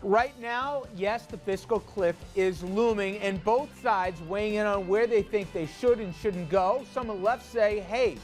Right now, yes, the fiscal cliff is looming, and both sides weighing in on where they think they should and shouldn't go. Some on the left say, hey,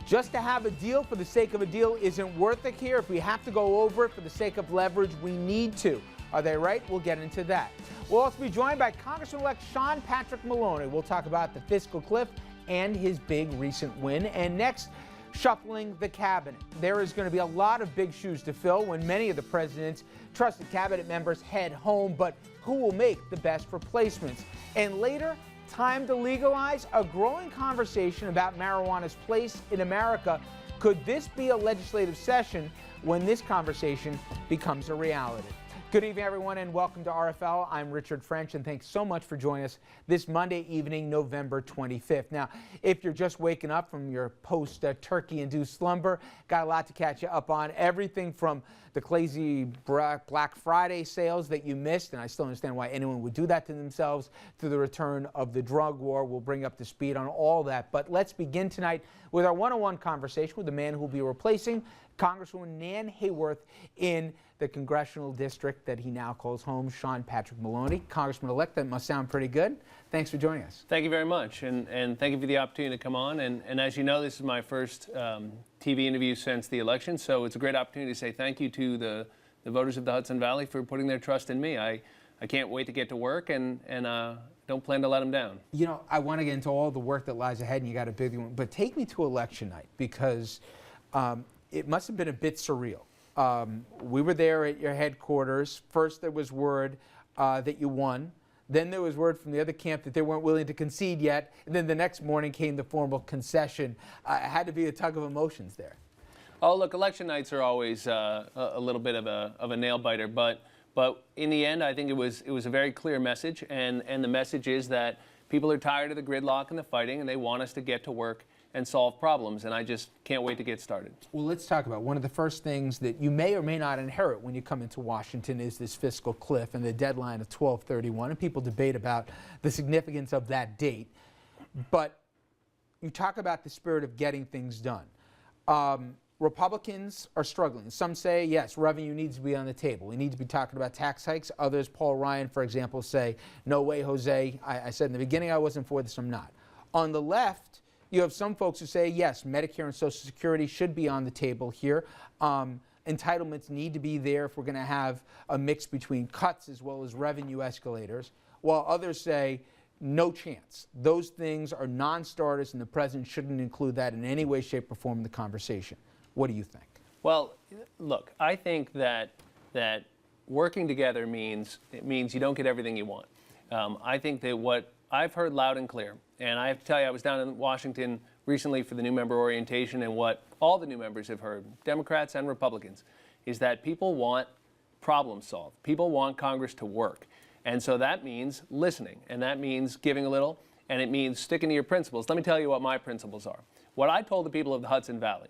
just to have a deal for the sake of a deal isn't worth it here. If we have to go over it for the sake of leverage, we need to. Are they right? We'll get into that. We'll also be joined by Congressman-Elect Patrick Maloney. We'll talk about the fiscal cliff and his big recent win. And next, shuffling the cabinet. There is going to be a lot of big shoes to fill when many of the president's trusted cabinet members head home, but who will make the best replacements? And later, time to legalize a growing conversation about marijuana's place in America. Could this be a legislative session when this conversation becomes a reality? Good evening, everyone, and welcome to RFL. I'm Richard French, and thanks so much for joining us this Monday evening, November 25th. Now, if you're just waking up from your post-turkey-induced slumber, got a lot to catch you up on. Everything from the crazy Black Friday sales that you missed, and I still understand why anyone would do that to themselves, to the return of the drug war. We'll bring up to speed on all that. But let's begin tonight with our one-on-one conversation with the man who will be replacing Congresswoman Nan Hayworth in the congressional district that he now calls home, Patrick Maloney. Congressman-Elect, that must sound pretty good. Thanks for joining us. Thank you very much, and thank you for the opportunity to come on. And as you know, this is my first TV interview since the election, so it's a great opportunity to say thank you to the voters of the Hudson Valley for putting their trust in me. I can't wait to get to work, and don't plan to let them down. You know, I want to get into all the work that lies ahead, and you got a big one, but take me to election night, because it must have been a bit surreal. We were there at your headquarters. First, there was word that you won. Then there was word from the other camp that they weren't willing to concede yet. And then the next morning came the formal concession. It had to be a tug of emotions there. Oh, look, election nights are always a little bit of a nail biter, but in the end, I think it was a very clear message, and the message is that people are tired of the gridlock and the fighting, and they want us to get to work and solve problems, and I just can't wait to get started. Well, let's talk about one of the first things that you may or may not inherit when you come into Washington is this fiscal cliff and the deadline of 12/31, and people debate about the significance of that date. But you talk about the spirit of getting things done. Republicans are struggling. Some say, yes, revenue needs to be on the table. We need to be talking about tax hikes. Others, Paul Ryan, for example, say, no way, Jose. I said in the beginning I wasn't for this, I'm not. On the left, you have some folks who say, yes, Medicare and Social Security should be on the table here. Entitlements need to be there if we're going to have a mix between cuts as well as revenue escalators, while others say, no chance. Those things are non-starters, and the president shouldn't include that in any way, shape, or form in the conversation. What do you think? Well, look, I think that working together means you don't get everything you want. I think that what I've heard loud and clear, and I have to tell you, I was down in Washington recently for the new member orientation, and what all the new members have heard, Democrats and Republicans, is that people want problems solved. People want Congress to work. And so that means listening, and that means giving a little, and it means sticking to your principles. Let me tell you what my principles are. What I told the people of the Hudson Valley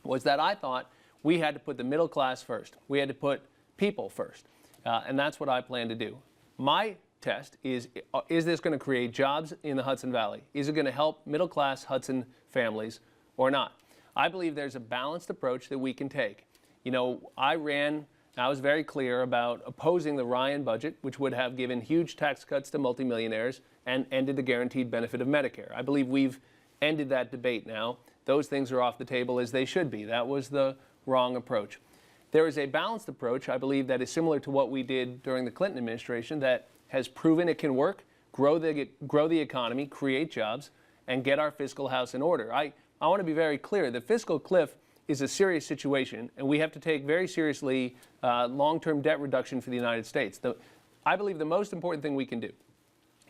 was that I thought we had to put the middle class first. We had to put people first. And that's what I plan to do. My test is this going to create jobs in the Hudson Valley? Is it going to help middle-class Hudson families or not? I believe there's a balanced approach that we can take. You know, I was very clear about opposing the Ryan budget, which would have given huge tax cuts to multimillionaires and ended the guaranteed benefit of Medicare. I believe we've ended that debate now. Those things are off the table as they should be. That was the wrong approach. There is a balanced approach, I believe, that is similar to what we did during the Clinton administration that has proven it can work, grow the economy, create jobs, and get our fiscal house in order. I want to be very clear. The fiscal cliff is a serious situation, and we have to take very seriously long-term debt reduction for the United States. I believe the most important thing we can do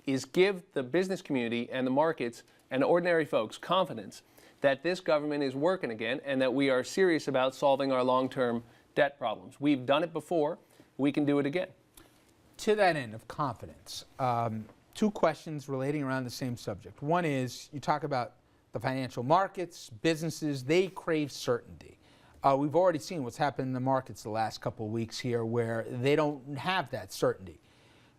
is give the business community and the markets and ordinary folks confidence that this government is working again and that we are serious about solving our long-term debt problems. We've done it before. We can do it again. To that end of confidence, two questions relating around the same subject. One is, you talk about the financial markets, businesses, they crave certainty. We've already seen what's happened in the markets the last couple of weeks here where they don't have that certainty.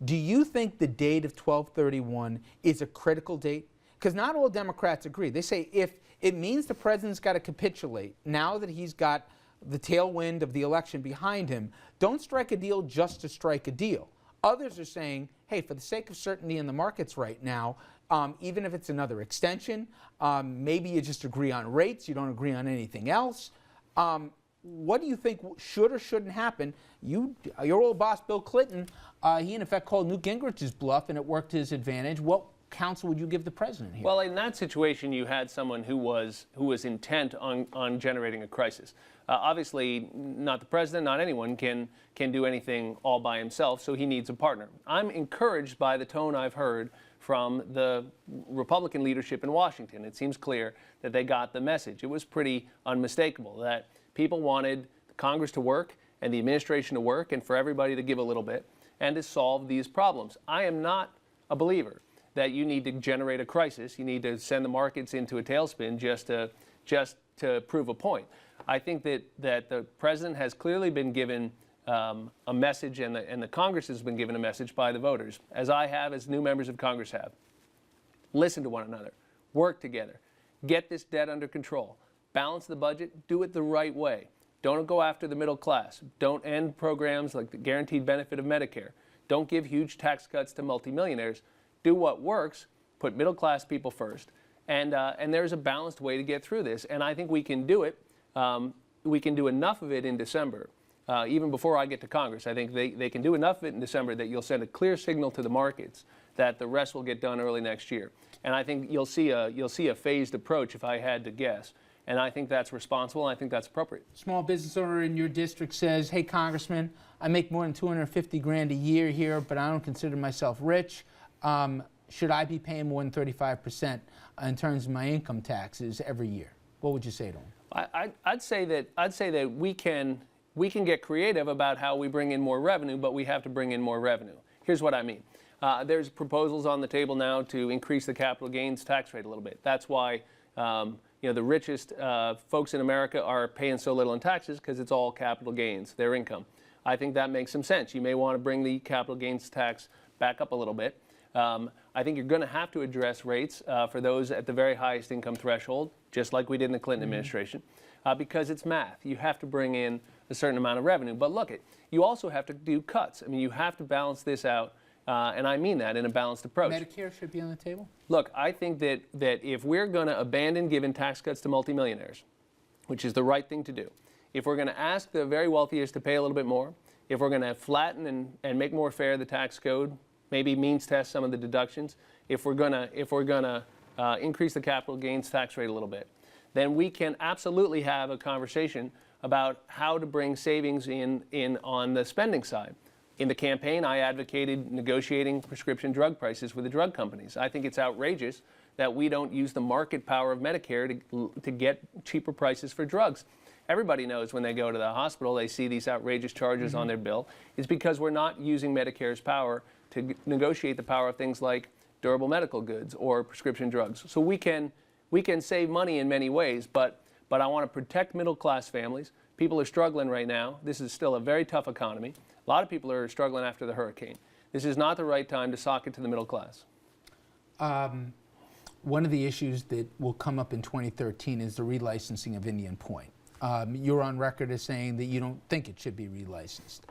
Do you think the date of 12/31 is a critical date? Because not all Democrats agree. They say if it means the president's got to capitulate now that he's got the tailwind of the election behind him, don't strike a deal just to strike a deal. Others are saying, hey, for the sake of certainty in the markets right now, even if it's another extension, maybe you just agree on rates, you don't agree on anything else. What do you think should or shouldn't happen? Your old boss, Bill Clinton, he in effect called Newt Gingrich's bluff, and it worked to his advantage. What counsel would you give the president here? Well, in that situation, you had someone who was intent on generating a crisis. Obviously, not the president, not anyone can do anything all by himself, so he needs a partner. I'm encouraged by the tone I've heard from the Republican leadership in Washington. It seems clear that they got the message. It was pretty unmistakable that people wanted Congress to work and the administration to work and for everybody to give a little bit and to solve these problems. I am not a believer that you need to generate a crisis. You need to send the markets into a tailspin just to prove a point. I think that the president has clearly been given a message, and the Congress has been given a message by the voters, as I have, as new members of Congress have. Listen to one another, work together, get this debt under control, balance the budget, do it the right way. Don't go after the middle class. Don't end programs like the guaranteed benefit of Medicare. Don't give huge tax cuts to multimillionaires. Do what works, put middle class people first, and there's a balanced way to get through this. And I think we can do it. We can do enough of it in December, even before I get to Congress. I think they can do enough of it in December that you'll send a clear signal to the markets that the rest will get done early next year. And I think you'll see a phased approach, if I had to guess. And I think that's responsible, and I think that's appropriate. Small business owner in your district says, hey, Congressman, I make more than $250,000 a year here, but I don't consider myself rich. Should I be paying more than 35% in terms of my income taxes every year? What would you say to him? I'd say that we can get creative about how we bring in more revenue, but we have to bring in more revenue. Here's what I mean. There's proposals on the table now to increase the capital gains tax rate a little bit. That's why the richest folks in America are paying so little in taxes, because it's all capital gains, their income. I think that makes some sense. You may want to bring the capital gains tax back up a little bit. I think you're going to have to address rates for those at the very highest income threshold, just like we did in the Clinton administration, because it's math. You have to bring in a certain amount of revenue. But look, you also have to do cuts. I mean, you have to balance this out, and I mean that in a balanced approach. Medicare should be on the table? Look, I think that if we're going to abandon giving tax cuts to multimillionaires, which is the right thing to do, if we're going to ask the very wealthiest to pay a little bit more, if we're going to flatten and make more fair the tax code, maybe means test some of the deductions, if we're going to increase the capital gains tax rate a little bit, then we can absolutely have a conversation about how to bring savings in on the spending side. In the campaign, I advocated negotiating prescription drug prices with the drug companies. I think it's outrageous that we don't use the market power of Medicare to get cheaper prices for drugs. Everybody knows when they go to the hospital, they see these outrageous charges on their bill. It's because we're not using Medicare's power to negotiate the power of things like durable medical goods or prescription drugs. So we can save money in many ways, but I want to protect middle-class families. People are struggling right now. This is still a very tough economy. A lot of people are struggling after the hurricane. This is not the right time to sock it to the middle class. One of the issues that will come up in 2013 is the relicensing of Indian Point. You're on record as saying that you don't think it should be relicensed.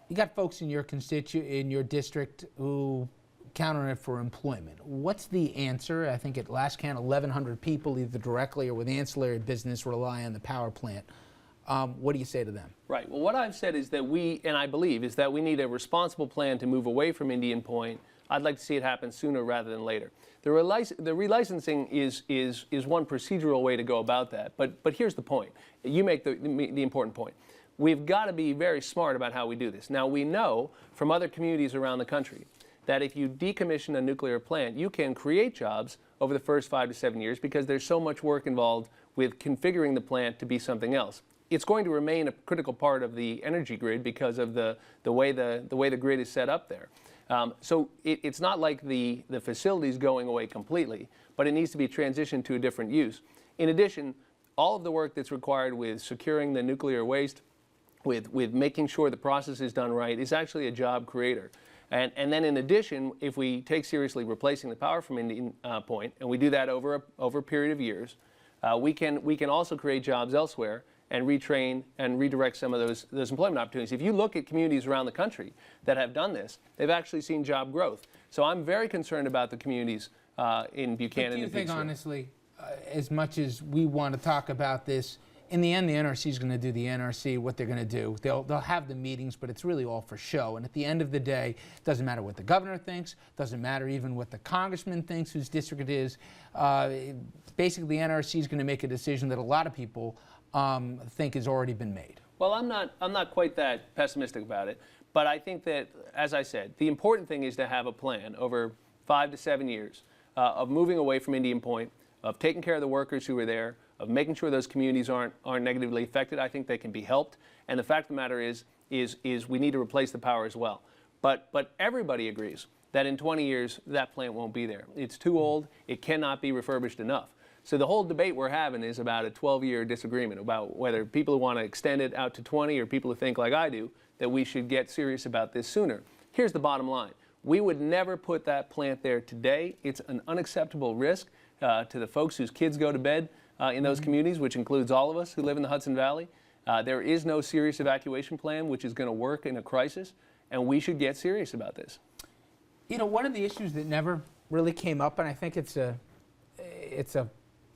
You got folks in your district who count on it for employment. What's the answer? I think at last count, 1,100 people, either directly or with ancillary business, rely on the power plant. What do you say to them? Right. Well, what I've said is that I believe, is that we need a responsible plan to move away from Indian Point. I'd like to see it happen sooner rather than later. The relicensing is one procedural way to go about that. But here's the point. You make the important point. We've got to be very smart about how we do this. Now, we know from other communities around the country that if you decommission a nuclear plant, you can create jobs over the first 5 to 7 years because there's so much work involved with configuring the plant to be something else. It's going to remain a critical part of the energy grid because of the way the grid is set up there. So it's not like the facility is going away completely, but it needs to be transitioned to a different use. In addition, all of the work that's required with securing the nuclear waste, with making sure the process is done right, is actually a job creator. And then in addition, if we take seriously replacing the power from Indian Point, and we do that over a period of years, we can also create jobs elsewhere and retrain and redirect some of those employment opportunities. If you look at communities around the country that have done this, they've actually seen job growth. So I'm very concerned about the communities in Buchanan. But do you and think, Peekskill. honestly, as much as we want to talk about this, in the end, the NRC is going to do the NRC, what they're going to do. They'll have the meetings, but it's really all for show. And at the end of the day, it doesn't matter what the governor thinks, doesn't matter even what the congressman thinks, whose district it is. Basically, the NRC is going to make a decision that a lot of people think has already been made. Well, I'm not quite that pessimistic about it, but I think that, as I said, the important thing is to have a plan over 5 to 7 years of moving away from Indian Point, of taking care of the workers who are there, of making sure those communities aren't negatively affected. I think they can be helped. And the fact of the matter is we need to replace the power as well. But everybody agrees that in 20 years that plant won't be there. It's too old. It cannot be refurbished enough. So the whole debate we're having is about a 12-year disagreement about whether people who want to extend it out to 20 or people who think like I do that we should get serious about this sooner. Here's the bottom line. We would never put that plant there today. It's an unacceptable risk to the folks whose kids go to bed in those communities, which includes all of us who live in the Hudson Valley. There is no serious evacuation plan which is going to work in a crisis, and we should get serious about this. You know, one of the issues that never really came up, and I think it's a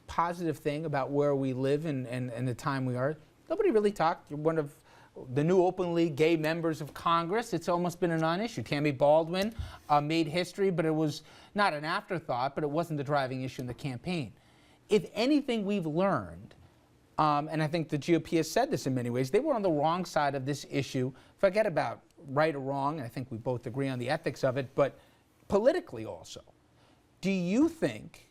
positive thing about where we live and the time we are, nobody really talked. One of the new openly gay members of Congress, it's almost been a non-issue. Tammy Baldwin made history, but it was not an afterthought, but it wasn't the driving issue in the campaign. If anything we've learned, and I think the GOP has said this in many ways, they were on the wrong side of this issue. Forget about right or wrong, and I think we both agree on the ethics of it, but politically also. Do you think,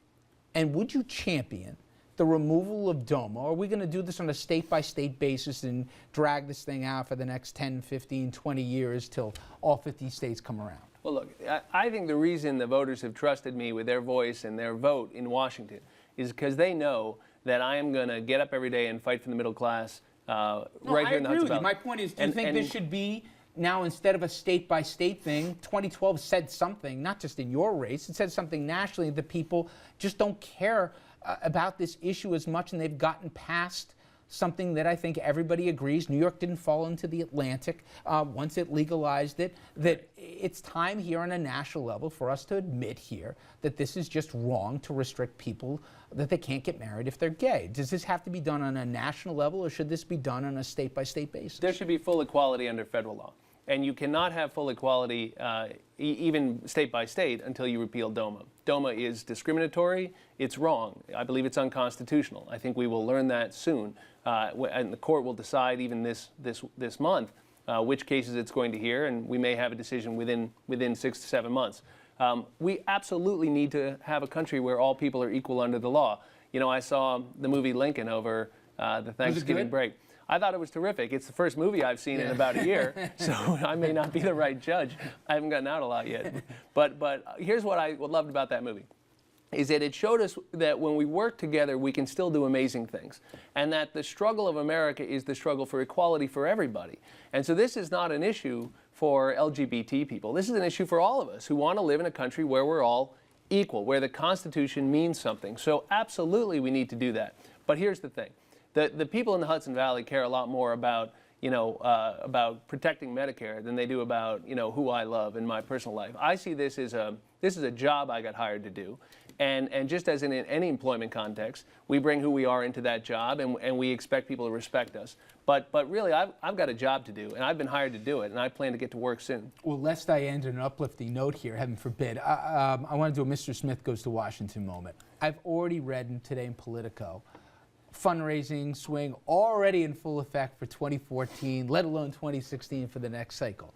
and would you champion, the removal of DOMA? Or are we going to do this on a state-by-state basis and drag this thing out for the next 10, 15, 20 years till all 50 states come around? Well, look, I think the reason the voters have trusted me with their voice and their vote in Washington is because they know that I am going to get up every day and fight for the middle class right here in the Hudson Valley. My point is, do you think this should be now, instead of a state-by-state thing? 2012 said something, not just in your race, it said something nationally that people just don't care about this issue as much, and they've gotten past something that I think everybody agrees. New York didn't fall into the Atlantic once it legalized it, that it's time here on a national level for us to admit here that this is just wrong to restrict people, that they can't get married if they're gay. Does this have to be done on a national level, or should this be done on a state-by-state basis? There should be full equality under federal law. And you cannot have full equality, even state by state, until you repeal DOMA. DOMA is discriminatory. It's wrong. I believe it's unconstitutional. I think we will learn that soon. And the court will decide even this month which cases it's going to hear, and we may have a decision within 6 to 7 months. We absolutely need to have a country where all people are equal under the law. You know, I saw the movie Lincoln over the Thanksgiving break. I thought it was terrific. It's the first movie I've seen in about a year, so I may not be the right judge. I haven't gotten out a lot yet. But here's what I loved about that movie, is that it showed us that when we work together, we can still do amazing things. And that the struggle of America is the struggle for equality for everybody. And so this is not an issue for LGBT people. This is an issue for all of us who want to live in a country where we're all equal, where the Constitution means something. So absolutely we need to do that. But here's the thing. The people in the Hudson Valley care a lot more about, about protecting Medicare than they do about, who I love in my personal life. I see this as a job I got hired to do. And just as in any employment context, we bring who we are into that job, and we expect people to respect us. But really, I've got a job to do, and I've been hired to do it, and I plan to get to work soon. Well, lest I end on an uplifting note here, heaven forbid, I want to do a Mr. Smith Goes to Washington moment. I've already read today in Politico, fundraising swing already in full effect for 2014, let alone 2016 for the next cycle.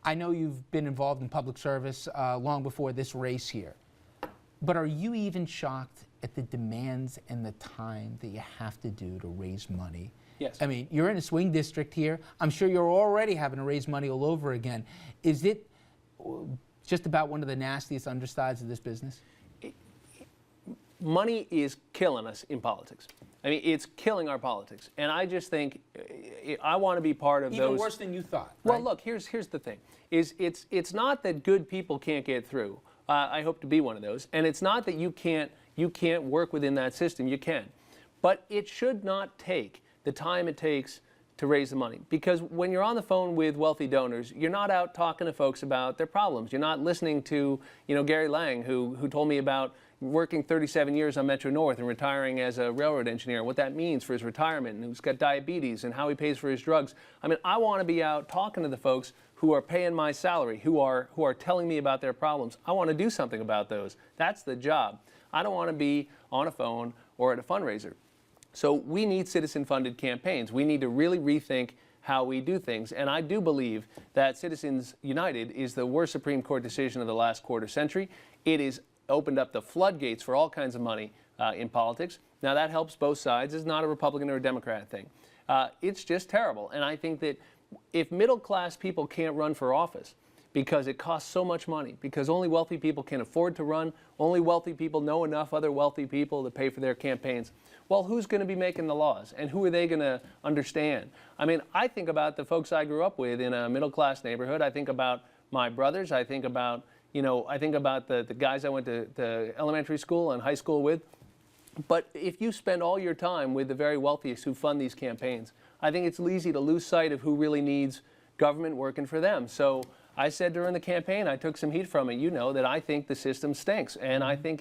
I know you've been involved in public service long before this race here, but are you even shocked at the demands and the time that you have to do to raise money? Yes. I mean, you're in a swing district here. I'm sure you're already having to raise money all over again. Is it just about one of the nastiest undersides of this business? Money is killing us in politics. I mean, it's killing our politics. And I just think I want to be part of those. Even worse than you thought. Well, right? look, here's the thing. It's not that good people can't get through. I hope to be one of those. And it's not that you can't work within that system. You can. But it should not take the time it takes to raise the money. Because when you're on the phone with wealthy donors, you're not out talking to folks about their problems. You're not listening to, Gary Lang, who told me about working 37 years on Metro North and retiring as a railroad engineer, and what that means for his retirement, and who's got diabetes and how he pays for his drugs. I mean, I want to be out talking to the folks who are paying my salary, who are telling me about their problems. I want to do something about those. That's the job. I don't want to be on a phone or at a fundraiser. So we need citizen-funded campaigns. We need to really rethink how we do things. And I do believe that Citizens United is the worst Supreme Court decision of the last quarter century. It has opened up the floodgates for all kinds of money in politics. Now, that helps both sides. It's not a Republican or a Democrat thing. It's just terrible. And I think that if middle-class people can't run for office because it costs so much money, because only wealthy people can afford to run, only wealthy people know enough other wealthy people to pay for their campaigns, well, who's going to be making the laws, and who are they going to understand? I mean, I think about the folks I grew up with in a middle-class neighborhood. I think about my brothers. I think about, the guys I went to elementary school and high school with. But if you spend all your time with the very wealthiest who fund these campaigns, I think it's easy to lose sight of who really needs government working for them. So I said during the campaign, I took some heat from it, that I think the system stinks. And I think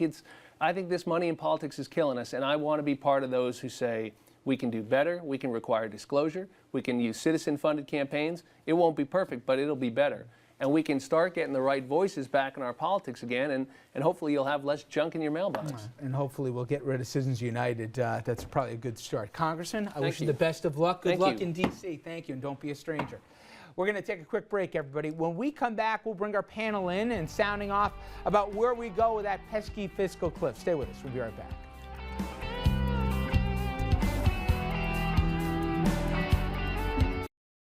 this money in politics is killing us. And I want to be part of those who say we can do better, we can require disclosure, we can use citizen-funded campaigns. It won't be perfect, but it'll be better. And we can start getting the right voices back in our politics again, and hopefully you'll have less junk in your mailbox. And hopefully we'll get rid of Citizens United. That's probably a good start. Congressman, I wish you the best of luck. Good luck in D.C. Thank you, and don't be a stranger. We're going to take a quick break, everybody. When we come back, we'll bring our panel in and sounding off about where we go with that pesky fiscal cliff. Stay with us. We'll be right back.